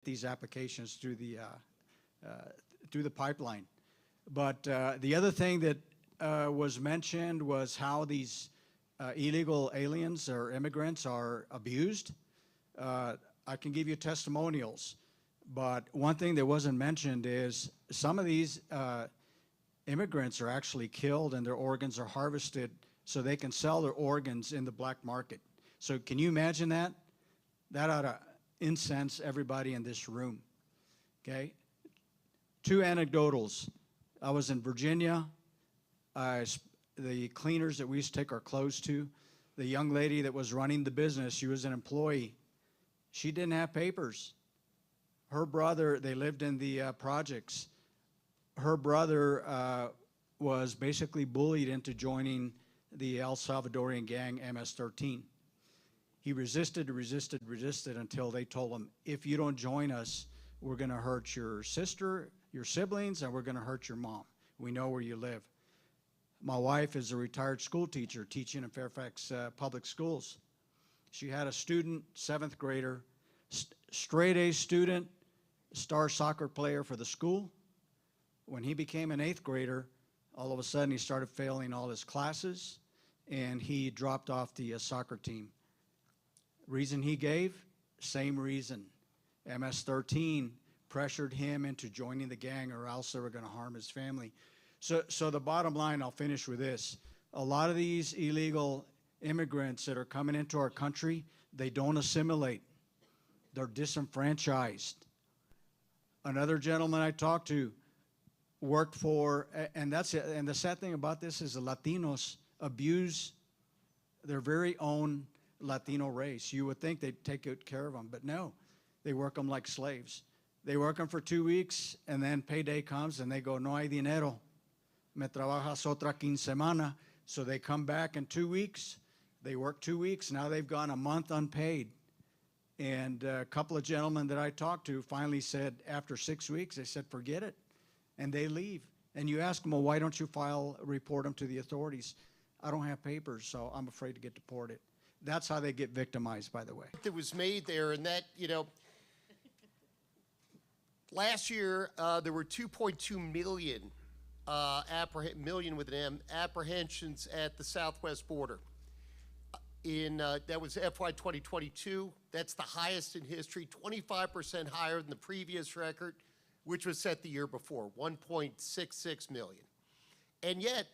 these applications through the pipeline. But the other thing that was mentioned was how these illegal aliens or immigrants are abused. I can give you testimonials, but one thing that wasn't mentioned is some of these immigrants are actually killed and their organs are harvested so they can sell their organs in the black market. So can you imagine that? That ought to incense everybody in this room, okay? Two anecdotals. I was in Virginia. The cleaners that we used to take our clothes to, the young lady that was running the business, she was an employee. She didn't have papers. Her brother, they lived in the projects. Her brother was basically bullied into joining the El Salvadorian gang MS-13. He resisted until they told him, if you don't join us, we're going to hurt your sister, your siblings, and we're going to hurt your mom. We know where you live. My wife is a retired school teacher teaching in Fairfax public schools. She had a student, 7th grader, straight A student, star soccer player for the school. When he became an 8th grader, all of a sudden he started failing all his classes and he dropped off the soccer team. Reason he gave? Same reason. MS-13 pressured him into joining the gang or else they were going to harm his family. So the bottom line, I'll finish with this. A lot of these illegal immigrants that are coming into our country, they don't assimilate. They're disenfranchised. Another gentleman I talked to worked for, and that's it. And the sad thing about this is the Latinos abuse their very own Latino race. You would think they'd take good care of them, but no, they work them like slaves. They work them for 2 weeks, and then payday comes, and they go, no hay dinero. Me trabajas otra quinsemana. So they come back in 2 weeks. They work 2 weeks. Now they've gone a month unpaid. And a couple of gentlemen that I talked to finally said, after 6 weeks, they said, forget it. And they leave. And you ask them, well, why don't you report them to the authorities? I don't have papers, so I'm afraid to get deported. That's how they get victimized, by the way. That was made there, and that, you know, last year there were 2.2 million, million with an M, apprehensions at the southwest border. That was FY 2022. That's the highest in history, 25% higher than the previous record, which was set the year before, 1.66 million. And yet,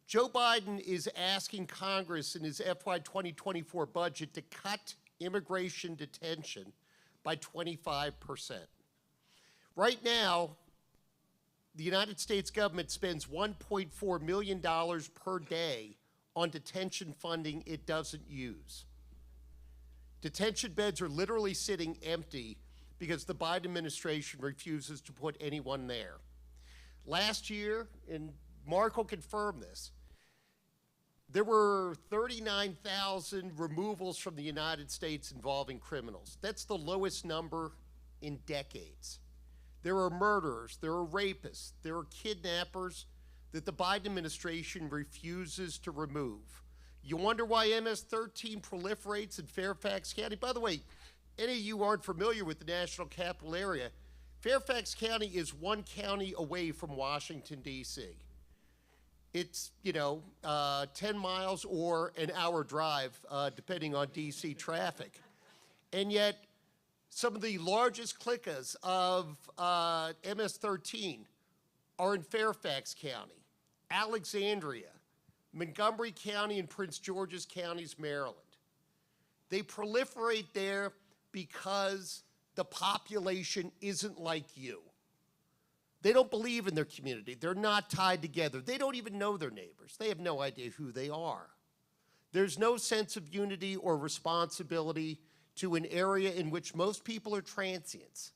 Joe Biden is asking Congress in his FY 2024 budget to cut immigration detention by 25%. Right now, the United States government spends $1.4 million per day on detention funding it doesn't use. Detention beds are literally sitting empty because the Biden administration refuses to put anyone there. Last year, and Mark will confirm this, there were 39,000 removals from the United States involving criminals. That's the lowest number in decades. There are murderers, there are rapists, there are kidnappers that the Biden administration refuses to remove. You wonder why MS-13 proliferates in Fairfax County? By the way, any of you aren't familiar with the National Capital Area, Fairfax County is 1 county away from Washington, D.C. It's, 10 miles or an hour drive, depending on D.C. traffic. And yet, some of the largest cliques of MS-13 are in Fairfax County, Alexandria, Montgomery County, and Prince George's counties, Maryland. They proliferate there because the population isn't like you. They don't believe in their community. They're not tied together. They don't even know their neighbors. They have no idea who they are. There's no sense of unity or responsibility to an area in which most people are transients.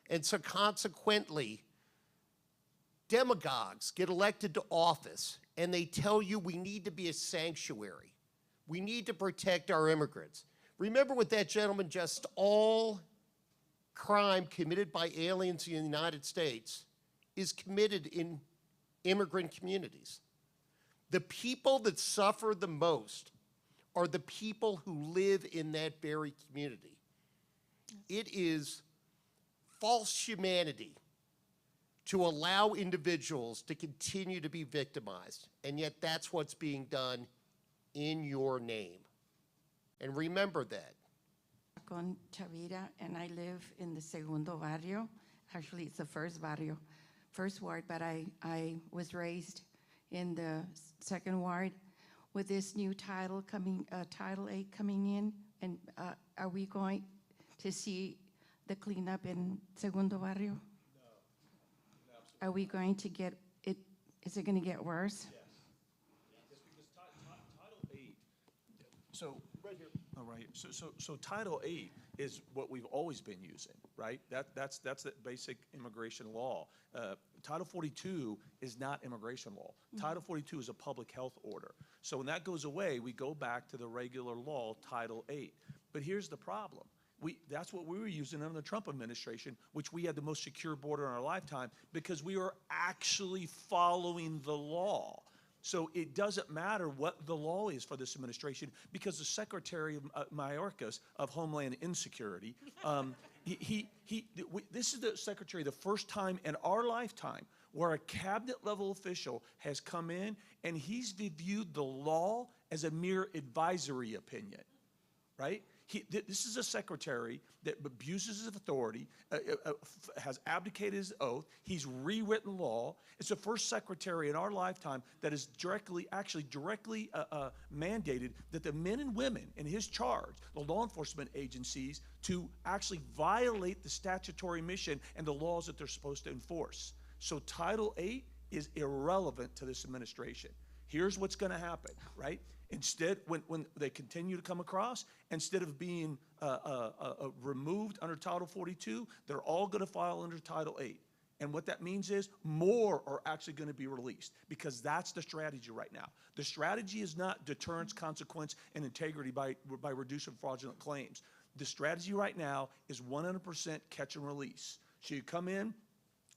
And so consequently, demagogues get elected to office and they tell you we need to be a sanctuary. We need to protect our immigrants. Remember what that gentleman just, all crime committed by aliens in the United States is committed in immigrant communities. The people that suffer the most are the people who live in that very community. It is false humanity to allow individuals to continue to be victimized, and yet that's what's being done in your name. And remember that. Con Chavira, and I live in the Segundo Barrio. Actually, it's the first barrio, first ward, but I was raised in the second ward. With this new Title 8 coming in, and are we going to see the cleanup in Segundo Barrio? No, absolutely. Are we going to get it? Is it going to get worse? Yes. Yes, because Title 8. So right here. All right. So Title 8 is what we've always been using, right? That's the basic immigration law. Title 42 is not immigration law. Title 42 is a public health order. So when that goes away, we go back to the regular law, Title 8. But here's the problem. That's what we were using under the Trump administration, which we had the most secure border in our lifetime because we were actually following the law. So it doesn't matter what the law is for this administration because the Secretary of Mayorkas of Homeland Insecurity, this is the Secretary, the first time in our lifetime where a cabinet level official has come in and he's viewed the law as a mere advisory opinion, right? This is a secretary that abuses his authority, has abdicated his oath. He's rewritten law. It's the first secretary in our lifetime that is directly mandated that the men and women in his charge, the law enforcement agencies, to actually violate the statutory mission and the laws that they're supposed to enforce. So Title 8 is irrelevant to this administration. Here's what's going to happen, right? Instead, when they continue to come across, instead of being removed under Title 42, they're all going to file under Title 8. And what that means is more are actually going to be released because that's the strategy right now. The strategy is not deterrence, consequence, and integrity by reducing fraudulent claims. The strategy right now is 100% catch and release. So you come in,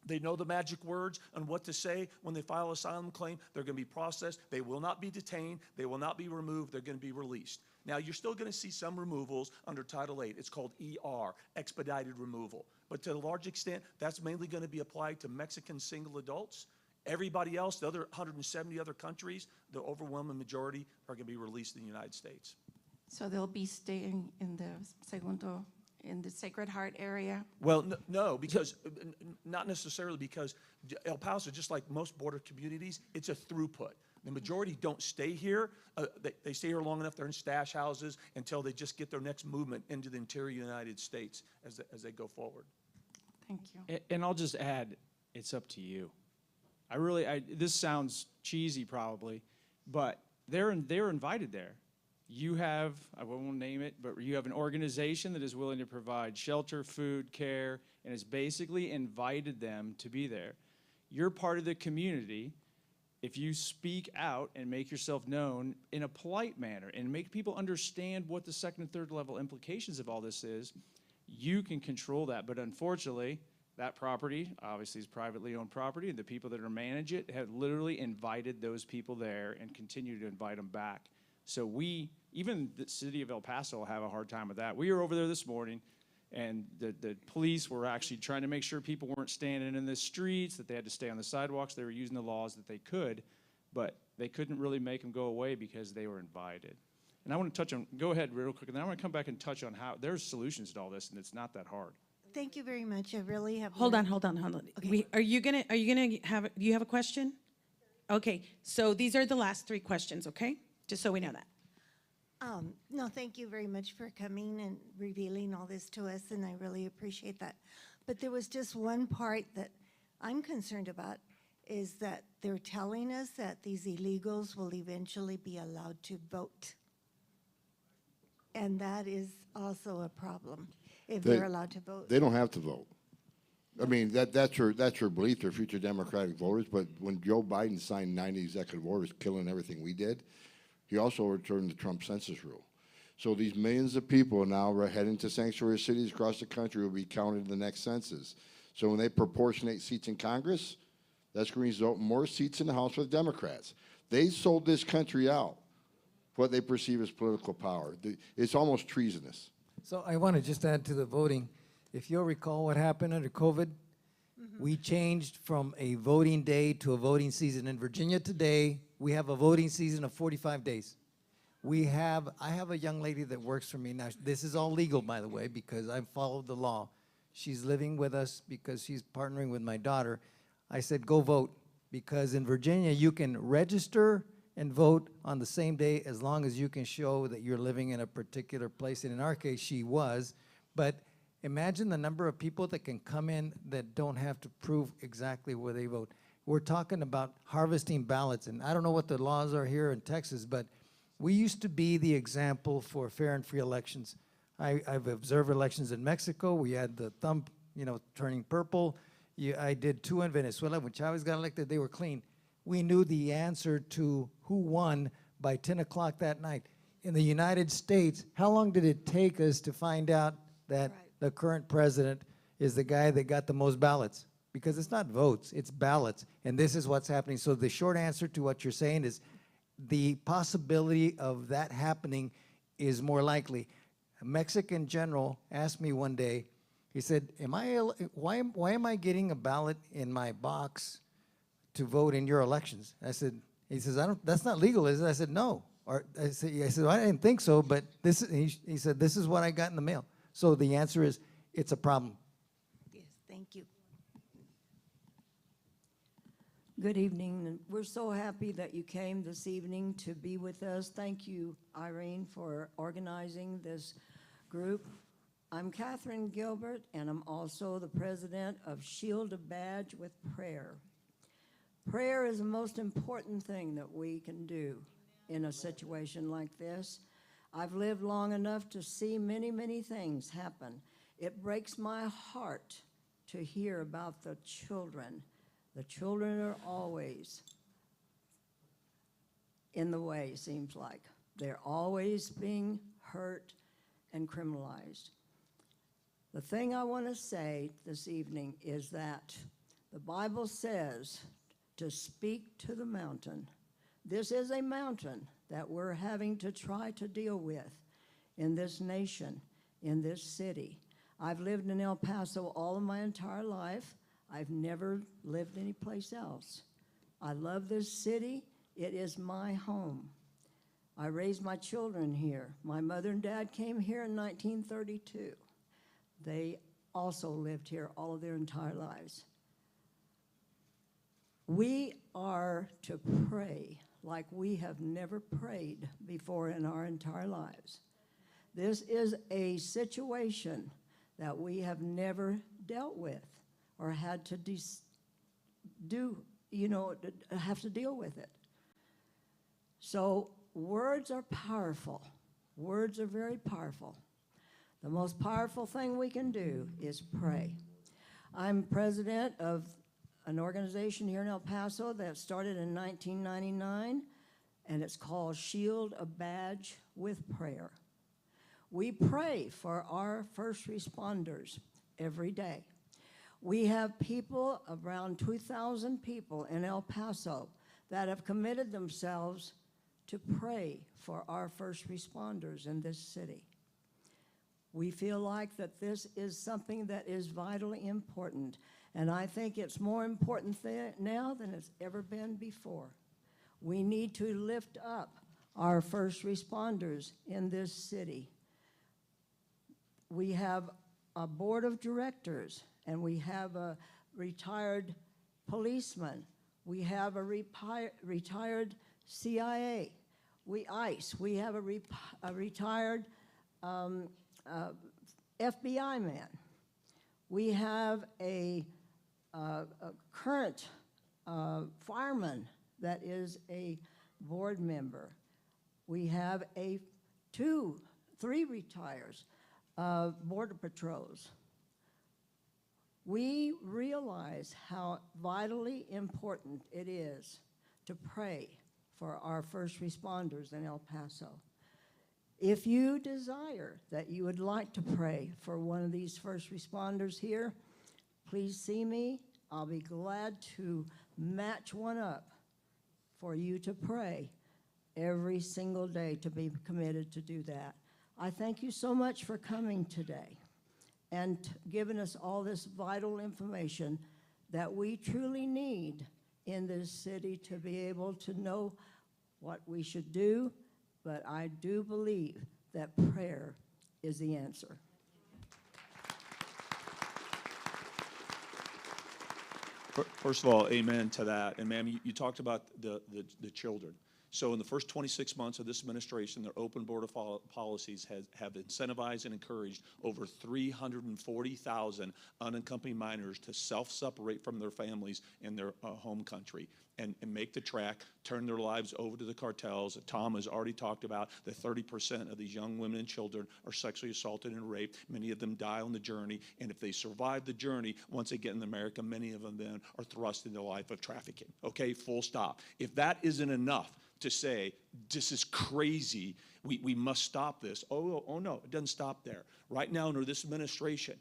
they know the magic words on what to say when they file an asylum claim. They're going to be processed. They will not be detained. They will not be removed. They're going to be released. Now, you're still going to see some removals under Title 8. It's called ER, expedited removal. But to a large extent, that's mainly going to be applied to Mexican single adults. Everybody else, the other 170 other countries, the overwhelming majority are going to be released in the United States. So they'll be staying in the Sacred Heart area? Well, no, because not necessarily because El Paso, just like most border communities, it's a throughput. The majority don't stay here. They stay here long enough. They're in stash houses until they just get their next movement into the interior United States as they go forward. Thank you. And I'll just add, it's up to you. This sounds cheesy probably, but they're invited there. You have, I won't name it, but you have an organization that is willing to provide shelter, food, care, and has basically invited them to be there. You're part of the community. If you speak out and make yourself known in a polite manner and make people understand what the second and third level implications of all this is, you can control that. But unfortunately, that property obviously is privately owned property, and the people that manage it have literally invited those people there and continue to invite them back. So even the city of El Paso will have a hard time with that. We were over there this morning, and the police were actually trying to make sure people weren't standing in the streets, that they had to stay on the sidewalks. They were using the laws that they could, but they couldn't really make them go away because they were invited. And I want to touch on, go ahead real quick, and then I want to come back and touch on how there's solutions to all this, and it's not that hard. Thank you very much. I really have. Hold on. Okay. Are you gonna have? Do you have a question? Okay. So these are the last 3 questions. Okay, just so we know that. No, thank you very much for coming and revealing all this to us, and I really appreciate that. But there was just one part that I'm concerned about, is that they're telling us that these illegals will eventually be allowed to vote. And that is also a problem, if they're allowed to vote. They don't have to vote. I mean, that's her belief, they're future Democratic voters, but when Joe Biden signed 90 executive orders killing everything we did, he also returned the Trump census rule. So these millions of people now are heading to sanctuary cities across the country will be counted in the next census. So when they proportionate seats in Congress, that's going to result in more seats in the House for the Democrats. They sold this country out for what they perceive as political power. It's almost treasonous. So I want to just add to the voting. If you'll recall what happened under COVID, we changed from a voting day to a voting season. In Virginia today, we have a voting season of 45 days. I have a young lady that works for me now. This is all legal, by the way, because I've followed the law. She's living with us because she's partnering with my daughter. I said, go vote, because in Virginia, you can register and vote on the same day as long as you can show that you're living in a particular place. And in our case, she was. But imagine the number of people that can come in that don't have to prove exactly where they vote. We're talking about harvesting ballots, and I don't know what the laws are here in Texas, but we used to be the example for fair and free elections. I've observed elections in Mexico. We had the thumb, turning purple. I did 2 in Venezuela. When Chavez got elected, they were clean. We knew the answer to who won by 10 o'clock that night. In the United States, how long did it take us to find out that the current president is the guy that got the most ballots? Because it's not votes, it's ballots. And this is what's happening. So the short answer to what you're saying is the possibility of that happening is more likely. A Mexican general asked me one day, he said, why am I getting a ballot in my box to vote in your elections? He says, that's not legal, is it? I said, no. I said, well, I didn't think so, but he said, this is what I got in the mail. So the answer is, it's a problem. Yes, thank you. Good evening. We're so happy that you came this evening to be with us. Thank you, Irene, for organizing this group. I'm Catherine Gilbert, and I'm also the president of Shield a Badge with Prayer. Prayer is the most important thing that we can do in a situation like this. I've lived long enough to see many, many things happen. It breaks my heart to hear about the children. The children are always in the way, seems like. They're always being hurt and criminalized. The thing I want to say this evening is that the Bible says to speak to the mountain. This is a mountain that we're having to try to deal with in this nation, in this city. I've lived in El Paso all of my entire life. I've never lived anyplace else. I love this city. It is my home. I raised my children here. My mother and dad came here in 1932. They also lived here all of their entire lives. We are to pray like we have never prayed before in our entire lives. This is a situation that we have never dealt with or had to have to deal with it. So words are powerful. Words are very powerful. The most powerful thing we can do is pray. I'm president of an organization here in El Paso that started in 1999, and it's called Shield a Badge with Prayer. We pray for our first responders every day. We have people, around 2,000 people in El Paso, that have committed themselves to pray for our first responders in this city. We feel like that this is something that is vitally important, and I think it's more important now than it's ever been before. We need to lift up our first responders in this city. We have a board of directors, and we have a retired policeman. We have a retired CIA, ICE. We have a retired FBI man. We have a current fireman that is a board member. We have three retires, border patrols. We realize how vitally important it is to pray for our first responders in El Paso. If you desire that you would like to pray for one of these first responders here, please see me. I'll be glad to match one up for you to pray every single day, to be committed to do that. I thank you so much for coming today. and given us all this vital information that we truly need in this city to be able to know what we should do, but I do believe that prayer is the answer. First of all, amen to that. And ma'am, you talked about the children. So in the first 26 months of this administration, their open border policies have incentivized and encouraged over 340,000 unaccompanied minors to self-separate from their families in their home country and make the track, turn their lives over to the cartels. Tom has already talked about that 30% of these young women and children are sexually assaulted and raped. Many of them die on the journey, and if they survive the journey, once they get in America, many of them then are thrust into a life of trafficking. Okay, full stop. If that isn't enough to say, this is crazy, we must stop this. Oh no, it doesn't stop there. Right now, under this administration,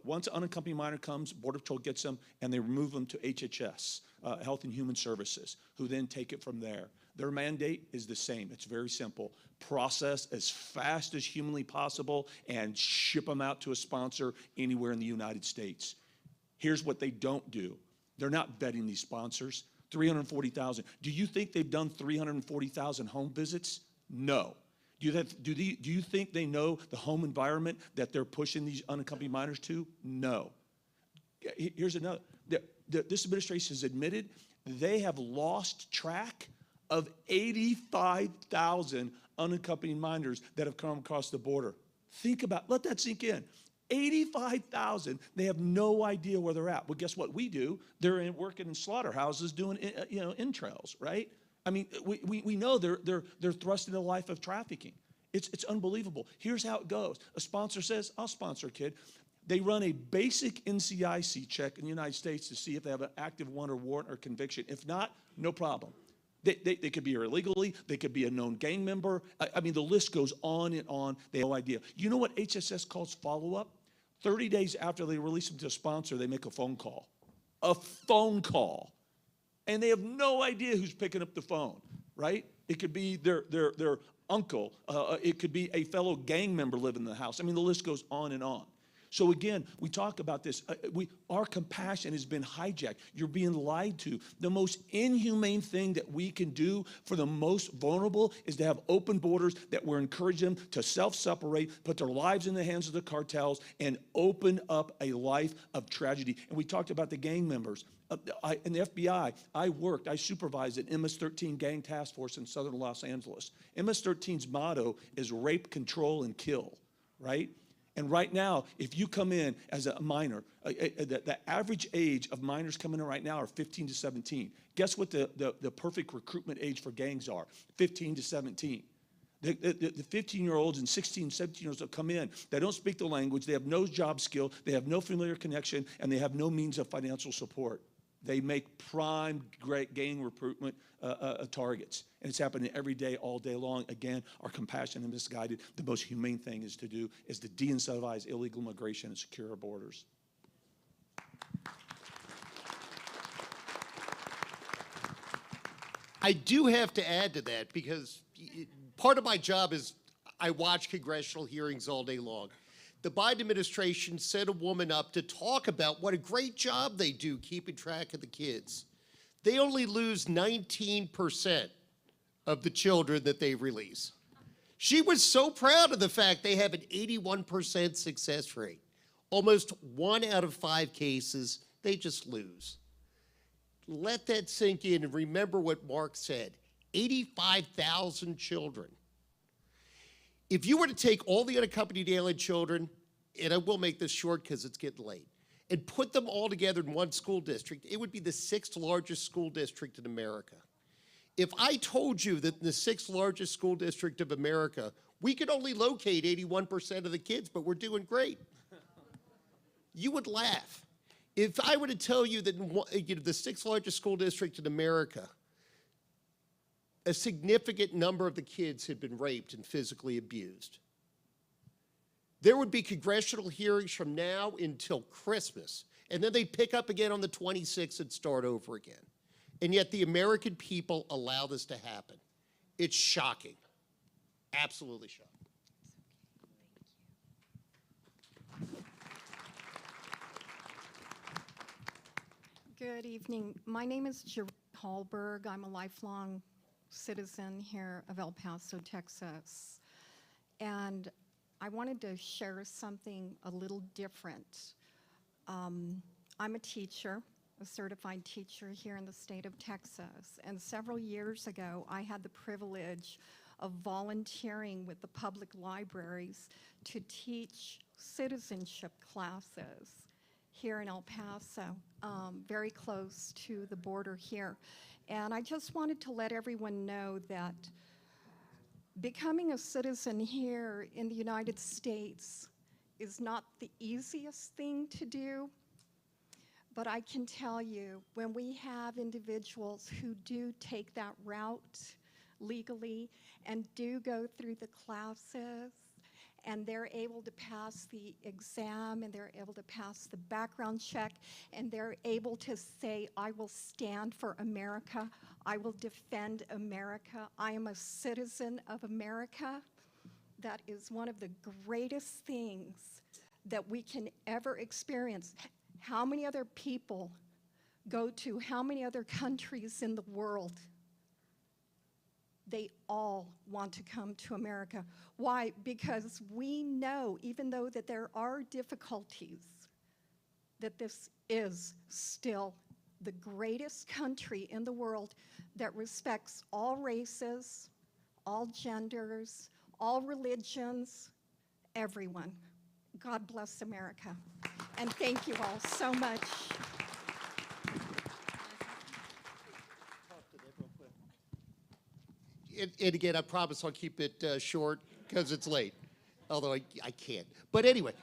once an unaccompanied minor comes, Border Patrol gets them, and they remove them to HHS, Health and Human Services, who then take it from there. Their mandate is the same. It's very simple. Process as fast as humanly possible and ship them out to a sponsor anywhere in the United States. Here's what they don't do. They're not vetting these sponsors. 340,000. Do you think they've done 340,000 home visits? No. Do you think they know the home environment that they're pushing these unaccompanied minors to? No. Here's another. This administration has admitted they have lost track of 85,000 unaccompanied minors that have come across the border. Think about, let that sink in. 85,000, they have no idea where they're at. Well, guess what we do? They're working in slaughterhouses doing, entrails, right? I mean, we know they're thrust into a life of trafficking. It's unbelievable. Here's how it goes. A sponsor says, I'll sponsor a kid. They run a basic NCIC check in the United States to see if they have an active warrant or conviction. If not, no problem. They could be here illegally. They could be a known gang member. I mean, the list goes on and on. They have no idea. You know what HSS calls follow-up? 30 days after they release them to a sponsor, they make a phone call. A phone call. And they have no idea who's picking up the phone, right? It could be their uncle. It could be a fellow gang member living in the house. I mean, the list goes on and on. So again, we talk about this. Our compassion has been hijacked. You're being lied to. The most inhumane thing that we can do for the most vulnerable is to have open borders that will encourage them to self-separate, put their lives in the hands of the cartels, and open up a life of tragedy. And we talked about the gang members. In the FBI, I supervised an MS-13 gang task force in southern Los Angeles. MS-13's motto is rape, control, and kill, right? And right now, if you come in as a minor, the average age of minors coming in right now are 15 to 17. Guess what the perfect recruitment age for gangs are? 15 to 17. The 15-year-olds and 16, 17-year-olds that come in, they don't speak the language, they have no job skill, they have no familiar connection, and they have no means of financial support. They make prime gang recruitment targets. And it's happening every day, all day long. Again, our compassion and misguided. The most humane thing is to de-incentivize illegal immigration and secure our borders. I do have to add to that because part of my job is I watch congressional hearings all day long. The Biden administration set a woman up to talk about what a great job they do keeping track of the kids. They only lose 19% of the children that they release. She was so proud of the fact they have an 81% success rate. Almost 1 out of 5 cases, they just lose. Let that sink in and remember what Mark said, 85,000 children. If you were to take all the unaccompanied alien children, and I will make this short because it's getting late, and put them all together in one school district, it would be the 6th largest school district in America. If I told you that in the 6th largest school district of America, we could only locate 81% of the kids, but we're doing great, you would laugh. If I were to tell you that in the 6th largest school district in America, a significant number of the kids had been raped and physically abused, there would be congressional hearings from now until Christmas, and then they'd pick up again on the 26th and start over again. And yet the American people allow this to happen. It's shocking. Absolutely shocking. Good evening. My name is Jerry Hallberg. I'm a lifelong citizen here of El Paso, Texas. And I wanted to share something a little different. I'm a teacher, a certified teacher here in the state of Texas. And several years ago, I had the privilege of volunteering with the public libraries to teach citizenship classes here in El Paso, very close to the border here. And I just wanted to let everyone know that becoming a citizen here in the United States is not the easiest thing to do, but I can tell you, when we have individuals who do take that route legally and do go through the classes, and they're able to pass the exam, and they're able to pass the background check, and they're able to say, I will stand for America, I will defend America, I am a citizen of America. That is one of the greatest things that we can ever experience. How many other people go to how many other countries in the world? They all want to come to America. Why? Because we know, even though that there are difficulties, that this is still the greatest country in the world that respects all races, all genders, all religions, everyone. God bless America. And thank you all so much. And again, I promise I'll keep it short because it's late, although I can't. But anyway,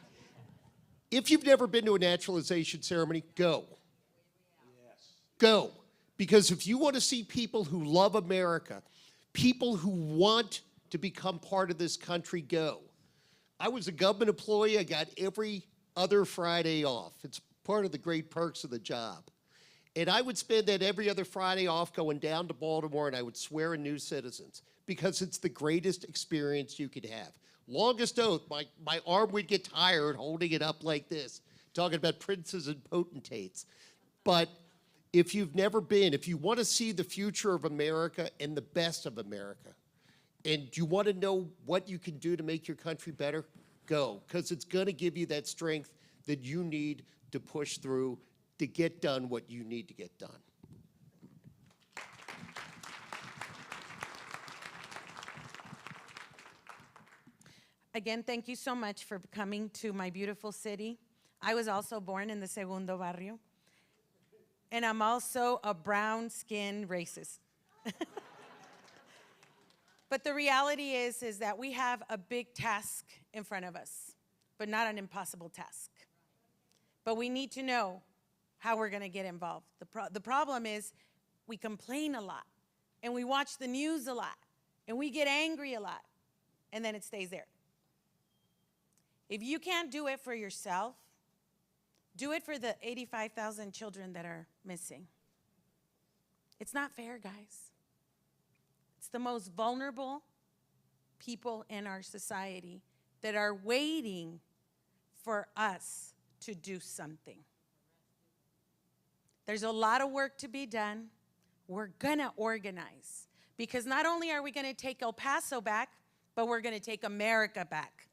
if you've never been to a naturalization ceremony, go. Yes. Go. Because if you want to see people who love America, people who want to become part of this country, go. I was a government employee. I got every other Friday off. It's part of the great perks of the job. And I would spend that every other Friday off going down to Baltimore, and I would swear in new citizens because it's the greatest experience you could have. Longest oath, my arm would get tired holding it up like this, talking about princes and potentates. But if you've never been, if you want to see the future of America and the best of America, and you want to know what you can do to make your country better, go, because it's going to give you that strength that you need to push through to get done what you need to get done. Again, thank you so much for coming to my beautiful city. I was also born in the Segundo Barrio. And I'm also a brown-skinned racist. But the reality is that we have a big task in front of us, but not an impossible task. But we need to know how we're going to get involved. The problem is we complain a lot, and we watch the news a lot, and we get angry a lot, and then it stays there. If you can't do it for yourself, do it for the 85,000 children that are missing. It's not fair, guys. It's the most vulnerable people in our society that are waiting for us to do something. There's a lot of work to be done. We're gonna organize, because not only are we gonna take El Paso back, but we're gonna take America back.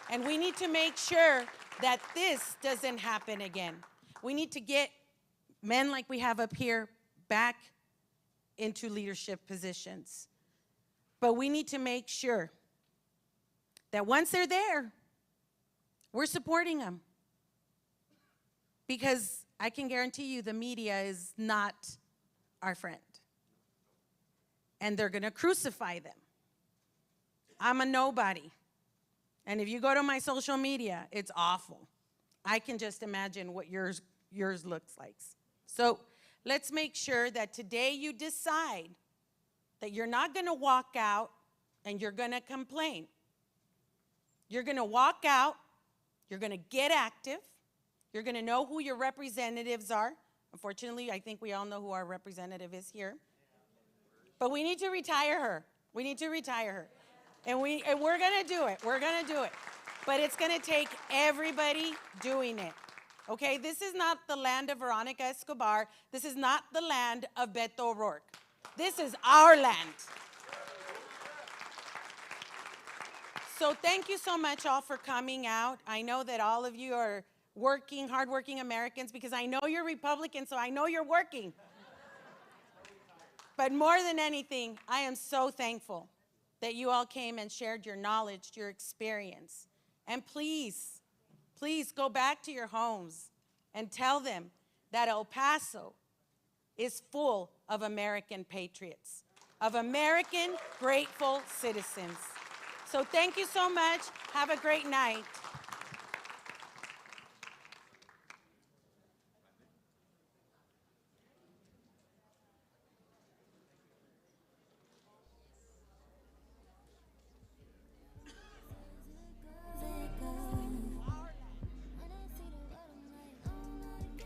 And we need to make sure that this doesn't happen again. We need to get men like we have up here back into leadership positions. But we need to make sure that once they're there, we're supporting them. Because I can guarantee you the media is not our friend. And they're gonna crucify them. I'm a nobody. And if you go to my social media, it's awful. I can just imagine what yours looks like. So let's make sure that today you decide that you're not gonna walk out and you're gonna complain. You're gonna walk out, you're gonna get active, you're gonna know who your representatives are. Unfortunately, I think we all know who our representative is here. But we need to retire her. We need to retire her. And we're gonna do it, we're gonna do it. But it's gonna take everybody doing it. Okay, this is not the land of Veronica Escobar. This is not the land of Beto O'Rourke. This is our land. So thank you so much all for coming out. I know that all of you are working, hardworking Americans, because I know you're Republicans, so I know you're working. But more than anything, I am so thankful that you all came and shared your knowledge, your experience. And please, please go back to your homes and tell them that El Paso is full of American patriots, of American grateful citizens. So thank you so much. Have a great night.